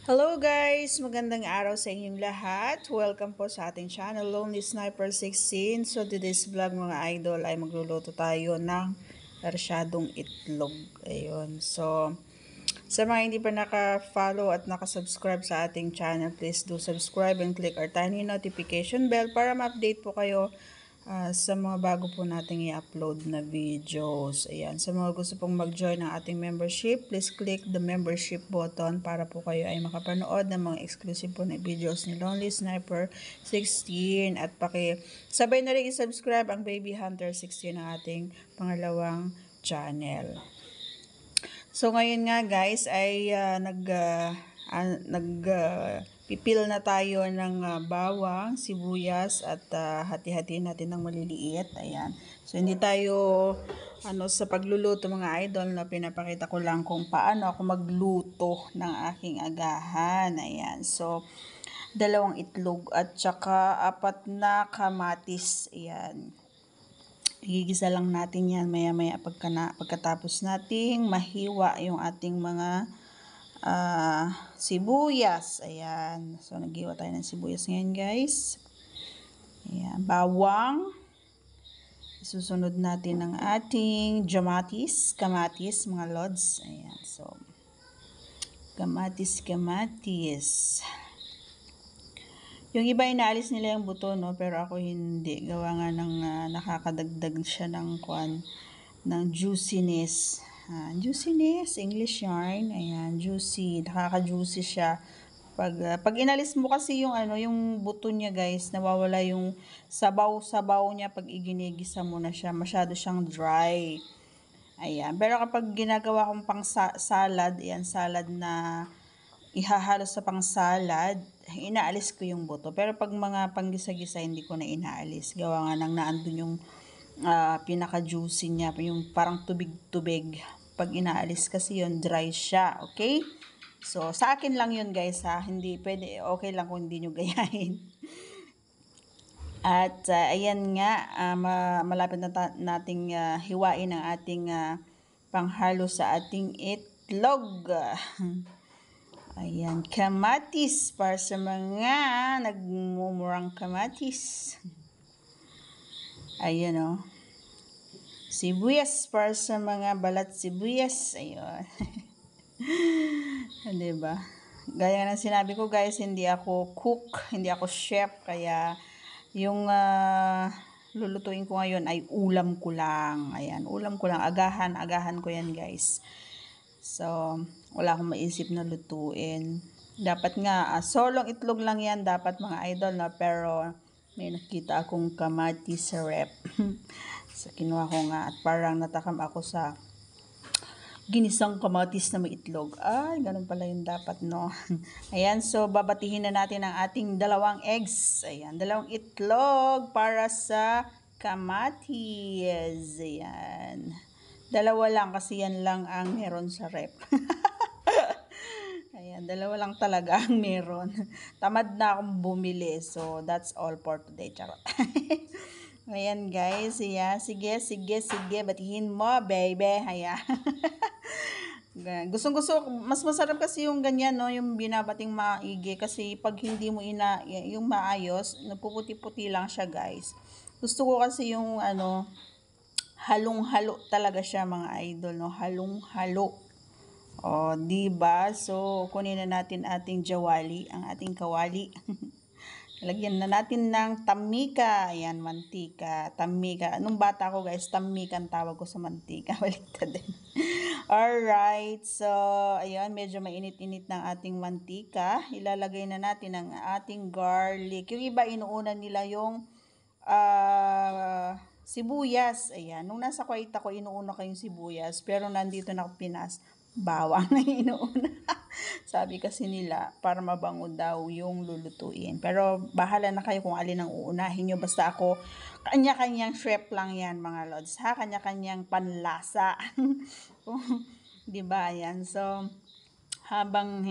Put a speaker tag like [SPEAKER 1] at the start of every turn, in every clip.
[SPEAKER 1] Hello guys! Magandang araw sa inyong lahat. Welcome po sa ating channel, Lonely Sniper 16. So today's vlog mga idol ay magluluto tayo ng arsyadong itlog. Ayun. So sa mga hindi pa naka-follow at naka-subscribe sa ating channel, please do subscribe and click our tiny notification bell para ma-update po kayo sa mga bago po nating i-upload na videos. Ayan. Sa mga gusto pong mag-join ng ating membership, please click the membership button para po kayo ay makapanood ng mga exclusive po na videos ni Lonely Sniper 16 at sabay na rin i-subscribe ang Baby Hunter 16 ng ating pangalawang channel. So ngayon nga guys ay pipil na tayo ng bawang, sibuyas at hati-hati natin ng maliliit. Ayan. So hindi tayo sa pagluluto mga idol na pinapakita ko lang kung paano ako magluto ng aking agahan. Ayan. So 2 itlog at saka 4 na kamatis. Ayan. Igigisa lang natin yan maya-maya pagkatapos nating mahiwa yung ating mga sibuyas. Ayan. So, naghiwa tayo ng sibuyas ngayon, guys. Ayan. Bawang. Isusunod natin ang ating kamatis, mga lods. Ayan. So, kamatis. Yung iba inaalis nila yung buto, no? Pero ako hindi. Gawa nga ng nakakadagdag siya ng juiciness. Juiciness, English yarn. Ayan, juicy. Nakaka-juicy siya. Pag inalis mo kasi yung yung buto niya, guys, nawawala yung sabaw-sabaw niya pag iginigisa mo na siya. Masyado siyang dry. Ayan. Pero kapag ginagawa kong pang salad, ayan, salad na ihahalos sa pang salad, inaalis ko yung buto. Pero pag mga panggisa-gisa, hindi ko na inaalis. Gawa nga nang naandun yung pinaka-juicy niya, yung parang tubig-tubig. Pag inaalis kasi yun, dry siya, okay? So, sa akin lang yun guys ha, hindi pwede, okay lang kung hindi nyo gayahin. At ayan nga, malapit na nating hiwain ang ating panghalo sa ating itlog. Ayan, kamatis para sa mga nagmumurang kamatis. Ayan o. Sibuyas para sa mga balat sibuyas. Ayun. Diba? Gaya ng sinabi ko guys, hindi ako cook, hindi ako chef. Kaya yung lulutuin ko ngayon ay ulam ko lang. Ayan, ulam ko lang. Agahan ko yan guys. So, wala akong maisip na lutuin. Dapat nga, solong itlog lang yan dapat mga idol na. Pero may nakita akong kamatis sa rep. So, kinuha ko nga at parang natakam ako sa ginisang kamatis na may itlog. Ay, ganun pala yung dapat, no? Ayan, so babatihin na natin ang ating 2 eggs. Ayan, 2 itlog para sa kamatis. Ayan. 2 lang kasi yan lang ang meron sa rep. Ayan, 2 lang talaga ang meron. Tamad na akong bumili. So, that's all for today. Charot. Ayan guys, yeah. Sige, batihin mo, baby. Ayan. Gustong-gusto, mas masarap kasi yung ganyan, no, yung binabating maigi. Kasi pag hindi mo yung maayos, napuputi-puti lang siya, guys. Gusto ko kasi yung, halong-halo talaga siya, mga idol, no, halong-halo. O, diba? So, kunin na natin ating jawali, ang ating kawali. Lagyan na natin ng tamika. Ayan, mantika. Tamika. Nung bata ko guys, tamika ang tawag ko sa mantika. Baliktad din. Alright. So, ayan, medyo mainit-init ng ating mantika. Ilalagay na natin ang ating garlic. Yung iba, inuuna nila yung sibuyas. Ayan. Nung nasa Kuwait ako, inuuna ko yung sibuyas. Pero nandito na ako Pinas, bawang na inuuna. Sabi kasi nila, para mabango daw yung lulutuin. Pero bahala na kayo kung alin ang uunahin nyo. Basta ako, kanya-kanyang chef lang yan mga lods. Ha? Kanya-kanyang panlasa. Diba? Ayan. So, habang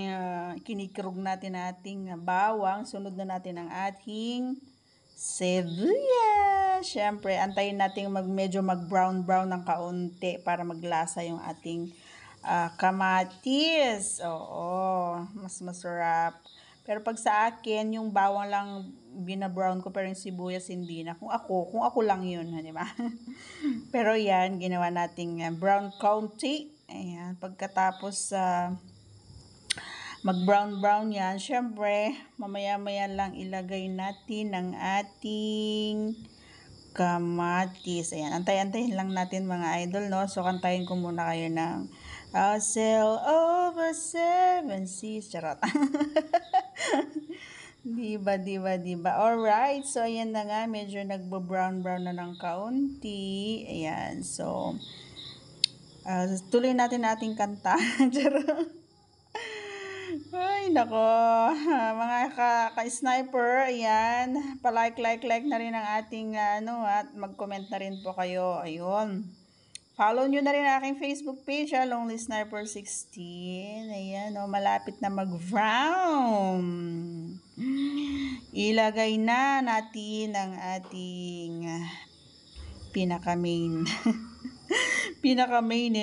[SPEAKER 1] kinikrog natin ating bawang, sunod na natin ang ating sibuyas. Siyempre, antayin natin medyo mag-brown ng kaunti para maglasa yung ating kamatis. Oo, mas masarap. Pero pag sa akin, yung bawang lang binabrown ko, pero yung sibuyas hindi na. Kung ako lang yun, di ba? Pero yan, ginawa nating brown county. Ayan, pagkatapos mag-brown-brown yan, syempre, mamaya-maya lang ilagay natin ang ating kamatis. Ayan, antay-antayin lang natin mga idol, no? So, kantayin ko muna kayo ng I'll sail over 7 seas. Charot. Diba? Alright, so ayan na nga, medyo nagbo-brown-brown na ng kaunti. Ayan, so, tuloy natin ating kanta. Charot. Ay, nako. Mga ka-sniper, ayan. Pa-like na rin ang ating, at mag-comment na rin po kayo. Ayun. Follow nyo na rin ang aking Facebook page, Lonely Sniper 16. Ayan, malapit na mag-brown. Ilagay na natin ang ating pinaka-main. Pinaka-main,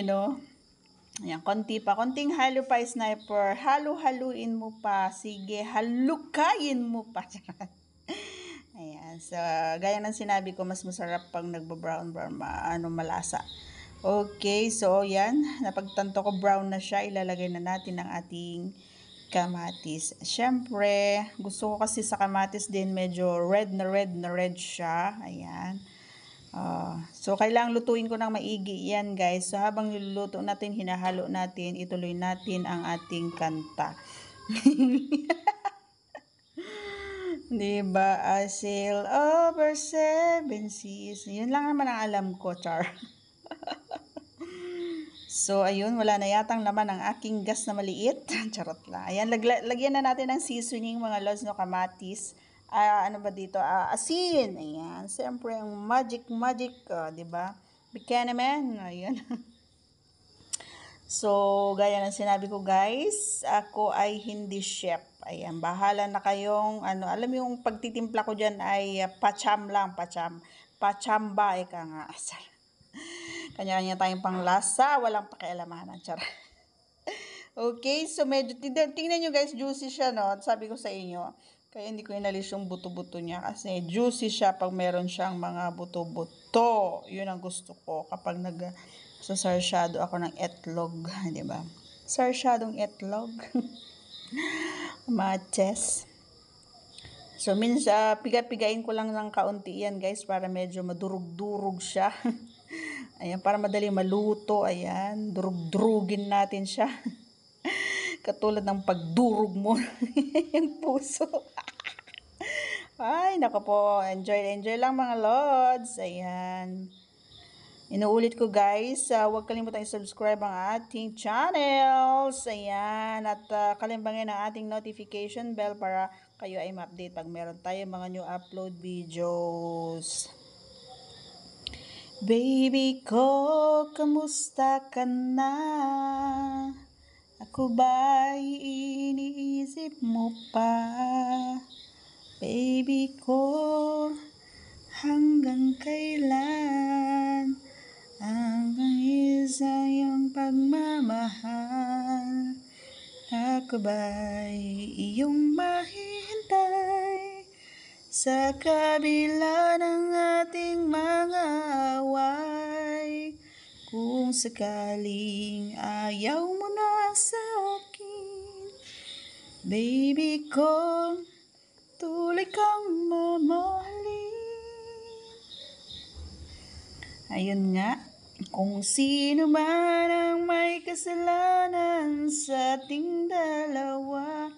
[SPEAKER 1] Ayan, konting halo pa, sniper. Halo-haluin mo pa. Sige, halukayin mo pa. Ayan, so, gaya ng sinabi ko, mas masarap pag nagbo-brown, malasa. Okay, so, yan. Napagtanto ko brown na siya. Ilalagay na natin ang ating kamatis. Siyempre, gusto ko kasi sa kamatis din, medyo red siya. Ayan. So, kailangang lutuin ko ng maigi yan, guys. So, habang niluluto natin, hinahalo natin, ituloy natin ang ating kanta. Diba? I sail over 7 seas. Yun lang naman ang alam ko, char. So, ayun, wala na yatang laman ang aking gas na maliit. Charot lang. Ayan, lagyan na natin ng seasoning, mga lods, kamatis. Ano ba dito? Asin. Ayan. Siyempre, ang magic, diba? Bikini-man. Ayan. So, gaya ng sinabi ko, guys, ako ay hindi chef. Ayan, bahala na kayong, alam mo yung pagtitimpla ko dyan ay pacham lang, pachamba, ika nga. Kanya-kanya tayong panglasa, walang pakialamanan. Charot. Okay, so medyo, tingnan nyo guys, juicy siya, Sabi ko sa inyo, kaya hindi ko inalis yung buto-buto niya kasi juicy siya pag meron siyang mga buto-buto. Yun ang gusto ko kapag sarsyado ako ng etlog, di ba? Sarsyadong etlog. Matches. So, piga-pigain ko lang ng kaunti yan, guys, para medyo madurog-durog siya. Ayan, para madali maluto. Ayan, durug-durugin natin siya. Katulad ng pagdurog mo yung puso. Ay, nako po. Enjoy lang mga lods. Ayan. Inuulit ko guys, huwag kalimutan i-subscribe ang ating channels. Ayan. At kalimbangin ang ating notification bell para kayo ay ma-update pag meron tayo mga new upload videos. Baby ko, kamusta ka na? Ako ba'y iniisip mo pa? Baby ko, hanggang kailan ang isa iyong pagmamahal? Ako ba'y iyong mahihintay sa kabila ng ating mga away? Kung sakaling ayaw mo na sa akin, baby ko, tuloy kang mamahalin. Ayun nga, kung sino man ang may kasalanan sa ating dalawa,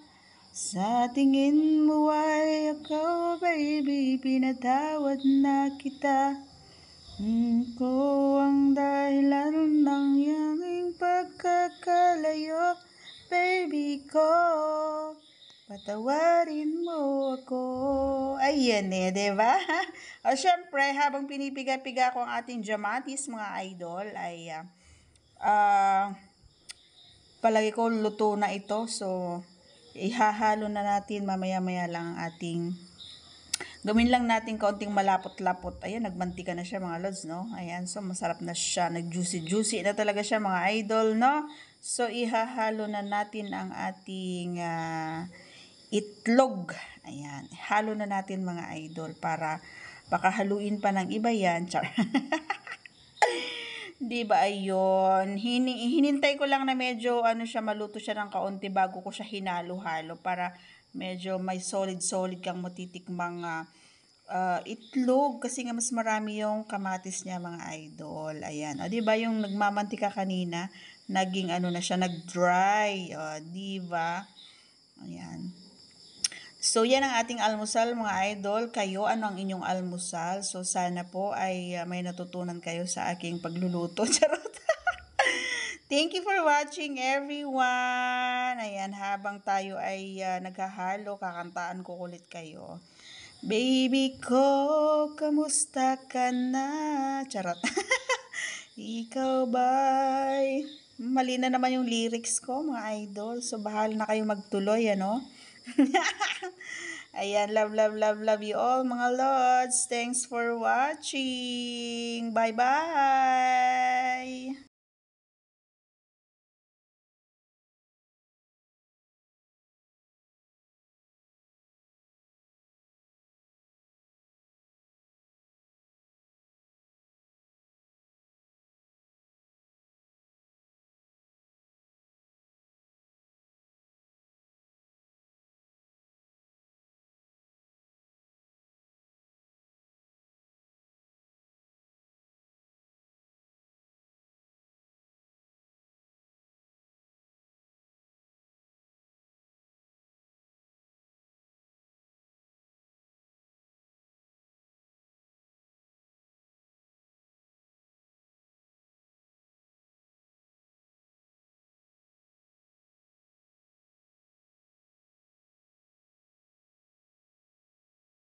[SPEAKER 1] sa tingin mo ay ako, baby, pinatawad na kita. Ko ang dahilan ng iyong pagkakalayo, baby ko, patawarin mo ako. Ayan diba? O syempre, habang pinipiga-piga ko ang ating diamantis, mga idol, ay palagi ko luto na ito. So, ihahalo na natin mamaya-maya lang ang ating gawin lang natin kaunting malapot-lapot. Ayan, nagmantika na siya mga lods, Ayan, so masarap na siya. Nag-juicy na talaga siya mga idol, So, ihahalo na natin ang ating itlog. Ayan. Halo na natin mga idol para baka haluin pa ng iba yan. Char. Di ba ayun? Hinintay ko lang na medyo siya, maluto siya ng kaunti bago ko siya hinalo-halo para medyo may solid-solid kang matitikmang itlog kasi nga mas marami yung kamatis niya mga idol. Ayan. O, di ba yung nagmamantika kanina, naging na siya, nag-dry. O, di ba? Ayan. So, yan ang ating almusal mga idol. Kayo, ano ang inyong almusal? So, sana po ay may natutunan kayo sa aking pagluluto. Charot. Thank you for watching everyone. Ayan, habang tayo ay naghahalo, kakantaan ko ulit kayo. Baby ko, kamusta ka na? Charot. Ikaw ba'y... Mali na naman yung lyrics ko, mga idol. So, bahala na kayong magtuloy, Ayan, love you all, mga lods. Thanks for watching. Bye-bye!